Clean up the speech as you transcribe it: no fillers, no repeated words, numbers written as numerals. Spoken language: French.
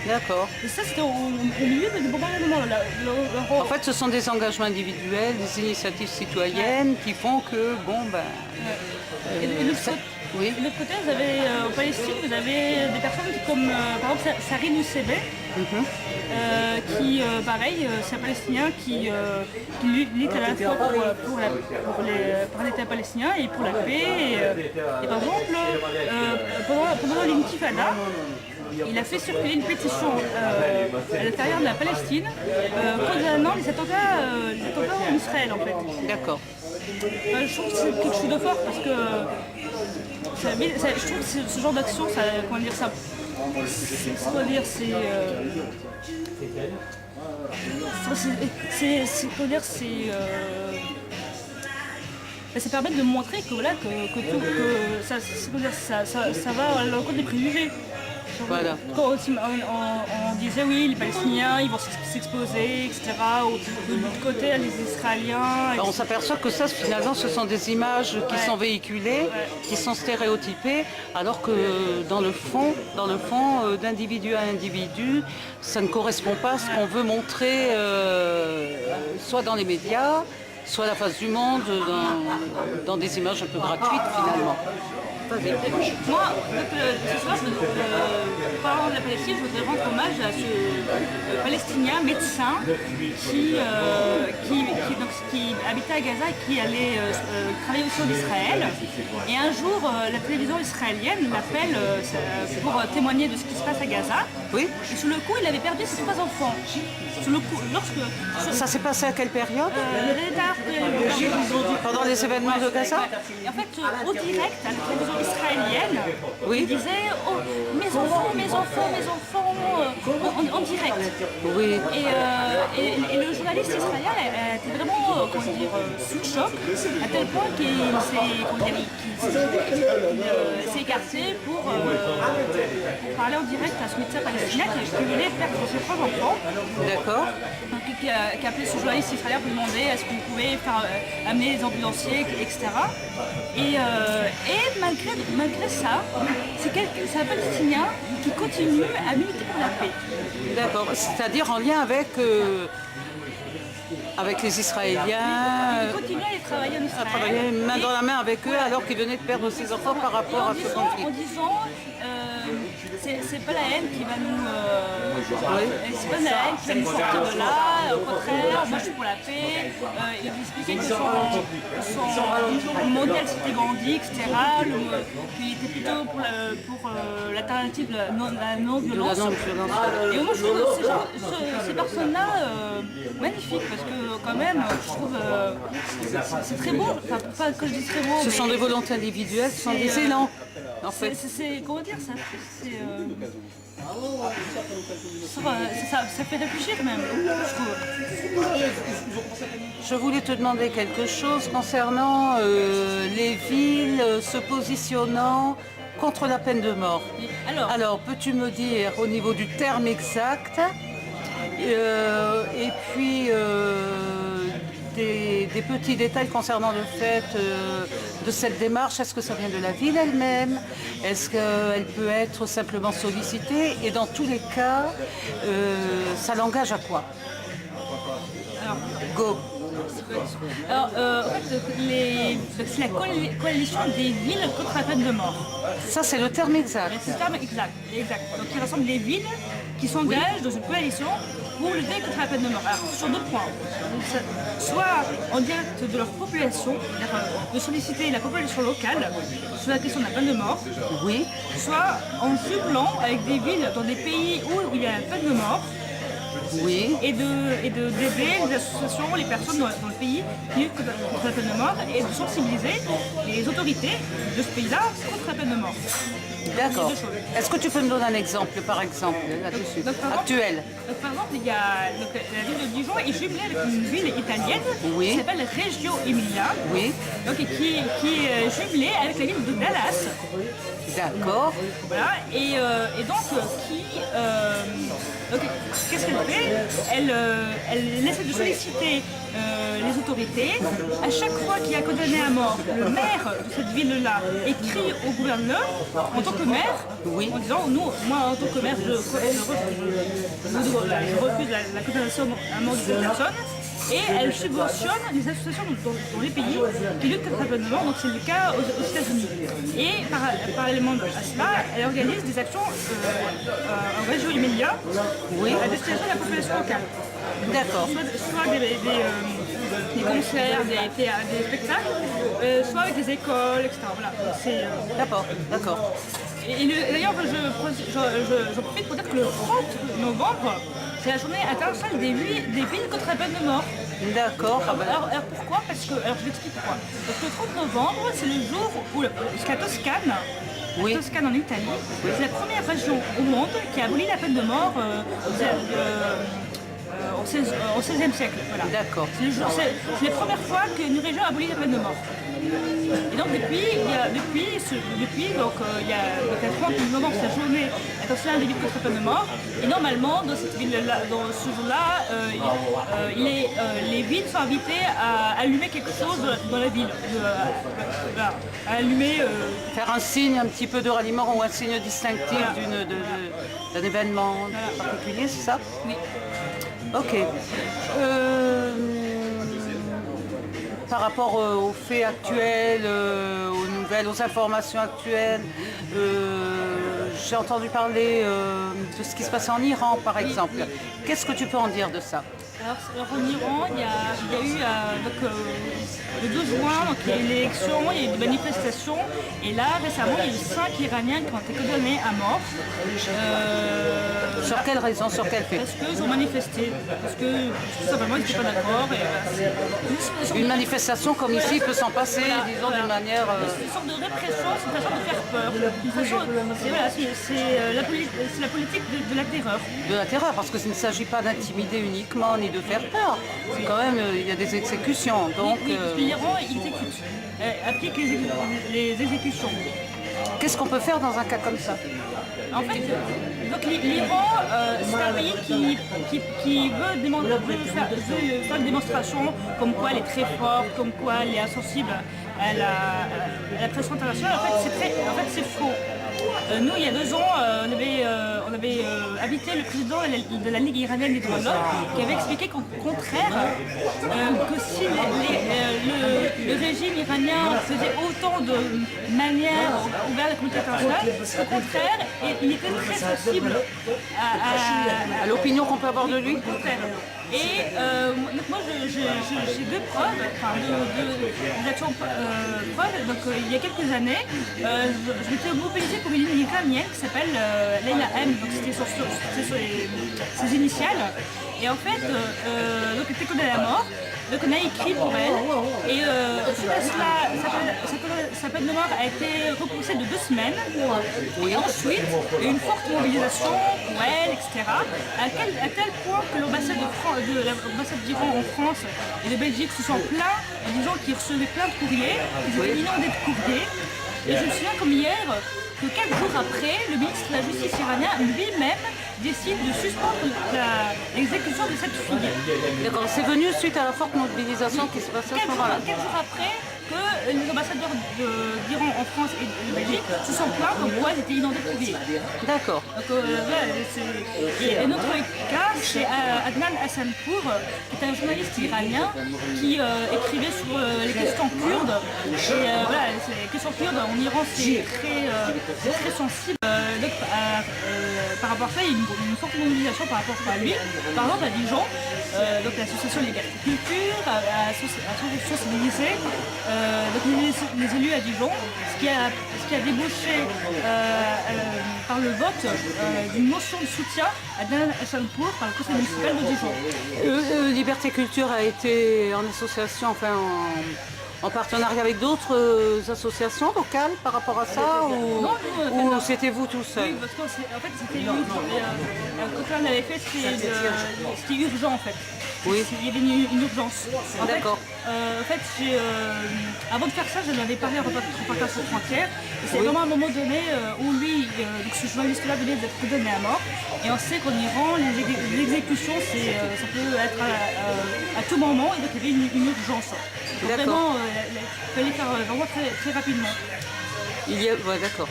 D'accord. Et ça, c'était au milieu du bombardement. En fait, ce sont des engagements individuels, des initiatives citoyennes qui font que, bon, ben... Et de l'autre côté, oui. de l'autre côté, vous avez, en Palestine, vous avez des personnes comme, par exemple, Sarine Oussébé, qui, pareil, c'est un Palestinien qui lutte à la fois pour l'État palestinien et pour la paix. Et par exemple, pendant l'intifada, il a fait circuler une pétition à l'intérieur de la Palestine condamnant les attentats en Israël, en fait. D'accord. Je trouve que c'est quelque chose de fort parce que je trouve que ce genre d'action, comment dire ça, ça permet de montrer que voilà ça va à l'encontre des préjugés. Voilà. Quand on disait oui, les Palestiniens ils vont s'exposer, etc. De l'autre côté, les Israéliens. On s'aperçoit que ça, finalement, ce sont des images qui sont véhiculées, qui sont stéréotypées, alors que dans le fond, d'individu à individu, ça ne correspond pas à ce qu'on veut montrer, soit dans les médias, soit à la face du monde, dans des images un peu gratuites, finalement. Moi, ce soir, parlant de la Palestine, je voudrais rendre hommage à ce Palestinien médecin qui habitait à Gaza et qui allait travailler aussi en Israël. Et un jour, la télévision israélienne l'appelle pour témoigner de ce qui se passe à Gaza. Oui. Et sur le coup, il avait perdu ses 3 enfants. Sur le coup, ça s'est passé à quelle période pendant les événements de Gaza. Et en fait, au direct, à la télévision israélienne, oui. Il disait oh, mes enfants, en direct. Oui. Et le journaliste israélien était vraiment sous le choc, à tel point qu'il s'est écarté pour parler en direct à ce médecin palestinien qui venait perdre ses 3 enfants. D'accord. Qui a appelé ce journaliste israélien pour demander est-ce qu'on pouvait amener les ambulanciers, etc. Et malgré ça, c'est un Palestinien qui continue à militer pour la paix. D'accord, c'est-à-dire en lien avec les Israéliens. Il continue à aller travailler en Israël. À travailler main dans la main avec eux alors qu'il venait de perdre ses enfants par rapport à ce conflit. En disant, c'est pas la haine qui va nous... c'est pas la haine qui va nous sortir de là, au contraire, moi je suis pour la paix. Il expliquait que son modèle c'était Gandhi, etc. Qu'il était plutôt pour l'alternative de la non-violence. Et moi je trouve ces personnes-là magnifiques parce que quand même, je trouve c'est très beau. Enfin, pas que je dis très beau. Ce sont des volontés individuelles, ce sont des élans. En fait. Comment dire ça ça fait réfléchir même, je trouve. Je voulais te demander quelque chose concernant les villes se positionnant contre la peine de mort. Alors peux-tu me dire au niveau du terme exact et puis des petits détails concernant le fait de cette démarche. Est-ce que ça vient de la ville elle-même? Est-ce qu'elle peut être simplement sollicitée? Et dans tous les cas, ça l'engage à quoi? Alors, go. Alors, en fait, c'est la coalition des villes contre la peine de mort. Ça, c'est le terme exact. C'est le terme exact. Donc, il rassemble les villes qui s'engagent dans une coalition pour lutter contre la peine de mort. Alors, sur 2 points. Soit en direct de leur population, de solliciter la population locale sur la question de la peine de mort. Oui. Soit en jublant avec des villes dans des pays où il y a la peine de mort. Oui. Et d'aider les associations, les personnes dans le pays qui luttent contre la peine de mort et de sensibiliser les autorités de ce pays-là contre la peine de mort. D'accord. Est-ce que tu peux me donner un exemple, par exemple, là-dessus, actuel? Par exemple, il y a la ville de Dijon est jumelée avec une ville italienne qui s'appelle Reggio Emilia, qui est jumelée avec la ville de Dallas. D'accord. Voilà, et donc qu'est-ce qu'elle fait? Elle essaie de solliciter les autorités. À chaque fois qu'il y a condamné à mort, le maire de cette ville-là écrit au gouverneur en tant que maire, en disant moi en tant que maire, je refuse la condamnation à mort de cette personne. Et elle subventionne les associations dans les pays qui luttent contre l'abandonnement, donc c'est le cas aux États-Unis. Et parallèlement à cela, elle organise des actions en région immédiate à destination de la population locale. D'accord. Soit des concerts, des spectacles, soit avec des écoles, etc. Voilà. D'accord. Et d'ailleurs, j'en profite pour dire que le 30 novembre, c'est la journée internationale des villes contre la peine de mort. D'accord. Alors pourquoi? Je l'explique pourquoi. Parce que le 30 novembre, c'est le jour où la Toscane, en Italie, c'est la première région au monde qui a aboli la peine de mort au XVIe siècle. Voilà. D'accord. C'est la première fois qu'une région a aboli la peine de mort. Et donc depuis, il y a le 30 novembre, c'est la journée internationale des villes contre la peine de mort. Et normalement, dans cette ville-là, dans ce jour-là, les villes sont invitées à allumer quelque chose dans la ville. À allumer. Faire un signe un petit peu de ralliement ou un signe distinctif d'un événement particulier, c'est ça? Oui. Ok. Par rapport aux faits actuels, aux nouvelles, aux informations actuelles, j'ai entendu parler de ce qui se passait en Iran, par exemple. Qu'est-ce que tu peux en dire de ça? Alors en Iran, il y a eu le 2 juin, donc il y a eu l'élection, il y a eu des manifestations, et là récemment il y a eu 5 Iraniens qui ont été condamnés à mort. Sur quelle raison, sur quel fait? Parce qu'ils ont manifesté, parce que tout simplement ils n'étaient pas d'accord. Une manifestation comme ici peut s'en passer, disons d'une manière... C'est une sorte de répression, c'est une façon de faire peur. C'est la politique de la terreur. De la terreur, parce qu'il ne s'agit pas d'intimider uniquement ni de faire peur. C'est quand même, il y a des exécutions. Donc, l'Iran applique les exécutions. Qu'est-ce qu'on peut faire dans un cas comme ça? En fait, donc l'Iran, c'est un pays qui veut faire une démonstration comme quoi elle est très forte, comme quoi elle est insensible à la pression internationale. En fait, c'est faux. Nous, il y a 2 ans, on avait invité le président de la Ligue iranienne des droits de l'homme qui avait expliqué qu'au contraire, que si le régime iranien faisait autant de manières envers la communauté internationale, au contraire, il était très sensible à l'opinion qu'on peut avoir de lui. Au contraire. Et moi j'ai 2 preuves, des actions preuves. Donc il y a quelques années, je m'étais mobilisée pour une iranienne qui s'appelle Leila M, donc c'était sur ses initiales. Et en fait, donc elle était condamnée à mort. Donc on a écrit pour elle. Et suite à cela, sa peine de mort a été repoussée de 2 semaines. Et ensuite, il y a eu une forte mobilisation pour elle, etc. À tel point que l'ambassade d'Iran en France et de Belgique se sont plaints en disant qu'ils recevaient plein de courriers, qu'ils étaient inondés de courriers. Et je me souviens comme hier que 4 jours après, le ministre de la Justice iranien lui-même décide de suspendre l'exécution de cette fille. D'accord, c'est venu suite à la forte mobilisation qui se passait à ce moment-là. 4 jours après que les ambassadeurs d'Iran en France et de Belgique se sont plaints comme quoi ils étaient inondés de courriers. D'accord. Et un autre cas, c'est Adnan Hassanpour, qui est un journaliste iranien qui écrivait sur les questions kurdes. Et les questions kurdes en Iran, c'est très sensible. Par rapport à ça, il y a une forte mobilisation par rapport à lui. Par exemple, à Dijon, donc l'association Liberté Culture, l'association Civilisée, donc les élus à Dijon, ce qui a débouché par le vote d'une motion de soutien à Adnan Hassanpour par le conseil municipal de Dijon. Liberté Culture a été en association, en partenariat avec d'autres associations locales par rapport à ça ou c'était vous tout seul? Oui, parce qu'en fait c'était quand on avait fait c'était urgent en fait. Oui. Il y avait une urgence. D'accord. En fait, avant de faire ça, j'en avais parlé à Reporters sans frontières. Et c'est vraiment à un moment donné où lui, donc ce journaliste-là venait d'être condamné à mort. Et on sait qu'en Iran, les exécutions, ça peut être à tout moment, et donc il y avait une urgence. Donc vraiment, il fallait faire vraiment très, très rapidement. Ouais, d'accord.